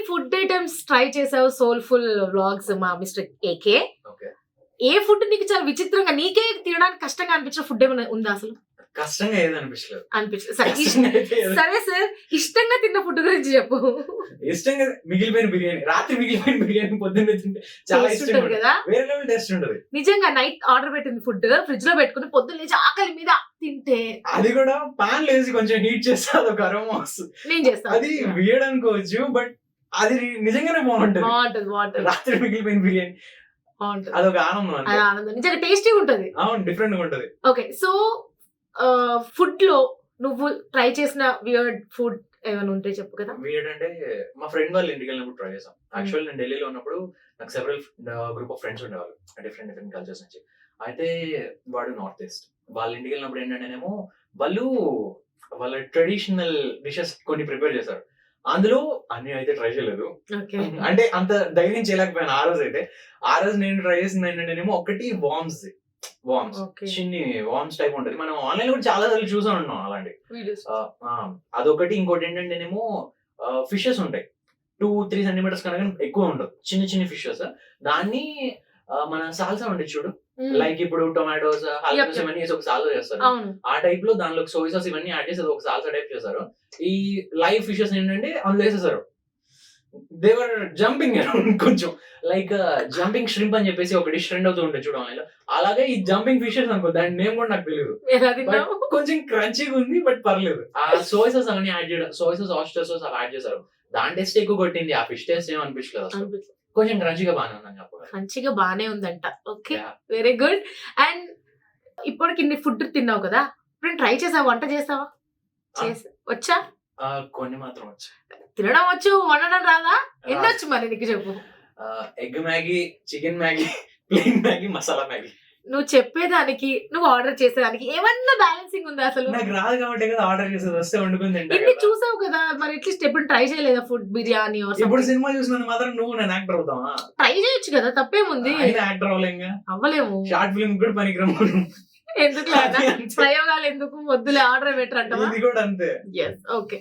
Food items try చేసావు soulful vlogs మా mister AK. Okay. ఏ food నీకు చాలా విచిత్రంగా నీకే తినడానికి కష్టంగా అనిపించిన ఫుడ్ ఏమైనా ఉందా అసలు? కష్టంగా ఏది అనిపించలేదు. సరే సార్, ఇష్టంగా తిన్న ఫుడ్ గురించి చెప్పు. ఇష్టంగా మిగిలిపోయిన బిర్యానీ, రాత్రి మిగిలిపోయిన బిర్యానీ పొద్దున్నే తింటే చాలా ఇష్టం కదా. వేరే లెవెల్ టేస్ట్ ఉంటది నిజంగా. నైట్ ఆర్డర్ పెట్టిన ఫుడ్ ఫ్రిడ్జ్ లో పెట్టుకుని పొద్దున్న లేచి ఆకలి మీద తింటే, అది కూడా పాన్ లో వేసి కొంచెం హీట్ చేస్తే అదొక అరోమా వస్తుంది. నేను చేస్తాను. అది వేయడం అనుకోవచ్చు, బట్ అది నిజంగానే బాగుంటది. బాగుంటది. రాత్రి మిగిలిపోయిన బిర్యానీ బాగుంటది, అదొక ఆనందం. ఆనందం నిజంగా టేస్టీ ఉంటది. అవును, డిఫరెంట్ గా ఉంటది. ఓకే, సో ఫుడ్ లో నువ్వు ట్రై చేసిన వియర్డ్ ఫుడ్ ఏమైనా ఉంటే చెప్పు కదా. వియర్డ్ అంటే మా ఫ్రెండ్ వాళ్ళ ఇంటికి వెళ్ళినప్పుడు ట్రై చేసాం. యాక్చువల్ నేను ఢిల్లీలో ఉన్నప్పుడు నాకు సెవెరల్ గ్రూప్ ఆఫ్ ఫ్రెండ్స్ ఉండేవాళ్ళు డిఫరెంట్ డిఫరెంట్ కల్చర్స్ నుంచి. అయితే వాడు నార్త్ ఈస్ట్, వాళ్ళ ఇంటికి వెళ్ళినప్పుడు ఏంటంటేనేమో వాళ్ళు వాళ్ళ ట్రెడిషనల్ డిషెస్ కొన్ని ప్రిపేర్ చేశారు. అందులో అన్ని అయితే ట్రై చేయలేదు, అంటే అంత ధైర్యం చేయలేకపోయాను ఆ రోజు. అయితే ఆ రోజు నేను ట్రై చేసింది ఏంటంటేనేమో ఒకటి వామ్స్ చిన్ని వామ్స్ టైప్ ఉంటది. మనం ఆన్లైన్ కూడా చాలా సార్లు చూసా ఉన్నాం అలాంటి. అదొకటి. ఇంకోటి ఏంటంటేనేమో ఫిషెస్ ఉంటాయి 2-3 సెంటీమీటర్స్ కనుక ఎక్కువ ఉండదు, చిన్న చిన్న ఫిషెస్. దాన్ని మన సాల్సా ఉండే చూడు, లైక్ ఇప్పుడు టొమాటోస్ హల్కస్ ఇవన్నీ వేసి ఒక సాల్సా చేస్తారు. ఆ టైప్ లో దానిలో సోయా సాస్ ఇవన్నీ యాడ్ చేసి ఒక సాల్సా టైప్ చేశారు. ఈ లైవ్ ఫిషెస్ ఏంటంటే అందులో వేసేసారు. దేవర్ జంపింగ్ కొంచెం లైక్ జంపింగ్ ష్రింప్ అని చెప్పేసి ఒక డిష్ ట్రెండ్ అవుతూ ఉంటుంది చూడ ఆన్లైన్ లో. అలాగే ఈ జంపింగ్ ఫిషెస్ అనుకో, దాని నేమ్ కూడా నాకు తెలియదు. కొంచెం క్రంచీగా ఉంది, బట్ పర్లేదు. ఆ సోయా సాస్ అవన్నీ యాడ్ చేయడం, సోయా సాస్ ఆస్టర్ సాస్ అవి యాడ్ చేశారు. దాని టేస్ట్ ఎక్కువ కొట్టింది, ఆ ఫిష్ టేస్ట్ ఏం అనిపించలేదు అసలు. కొంచెం క్రంచీగా బాగానే ఉందని చెప్పాలి. క్రంచీగా బాగానే ఉందంట. Okay, very good. అండ్ ఇప్పటికి ఇన్ని ఫుడ్ తిన్నావు కదా, ఇప్పుడు ట్రై చేసావా? వంట చేసావా? వచ్చా? కొన్ని మాత్రం వచ్చు. తినడం వచ్చు, వండడం రాదా? ఎన్నొచ్చు మరి నీకు చెప్పు. Egg Maggi, chicken Maggi, plain Maggi, masala Maggi. నువ్వు చెప్పేదానికి నువ్వు ఆర్డర్ చేసేదానికి ఏమన్నా బ్యాలెన్సింగ్ ఉందా అసలు? నాకు రాదు కాబట్టి కదా ఆర్డర్ చేసేది, వస్తే వండుకుని ఇన్ని చూసావు కదా, మరి అట్లీస్ట్ ఎప్పుడు ట్రై చేయలేదా ఫుడ్ బిర్యానీ? ఇప్పుడు సినిమా చూసినంత మాత్రం నువ్వు నేను యాక్టర్ అవుతావా? ట్రై చేయొచ్చు కదా, తప్పేముంది. యాక్టర్ అవ్వలేంగా, అవ్వలేము. షార్ట్ ఫిల్మ్ కూడా పనికిరాము. ఎందుకు ప్రయోగాలు ఎందుకు, వద్దులే ఆర్డర్ బెటర్ అంటావా? ఇది కూడా అంతే. ఓకే.